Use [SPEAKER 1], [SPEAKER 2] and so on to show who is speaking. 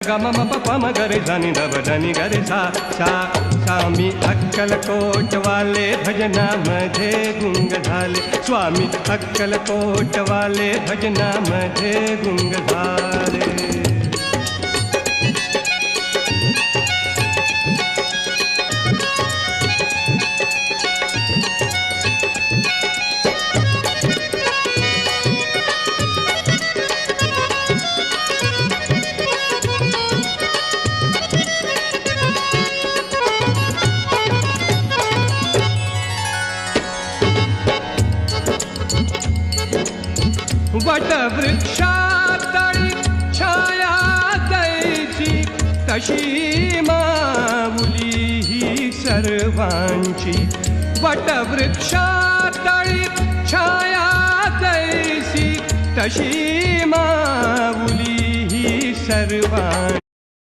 [SPEAKER 1] ग म म प प म ग रे नी ध ब ध नि ग रे सा सा स्वामी अक्कलकोटवाले भजनामध्ये गुंग झाले. स्वामी अक्कलकोटवाले भजनामध्ये गुंग झाले. वटवृक्षातळी छाया दैची तशी माऊली ही सर्वांची. वटवृक्षातळी छाया दैसी तशी माऊली ही सर्वांची.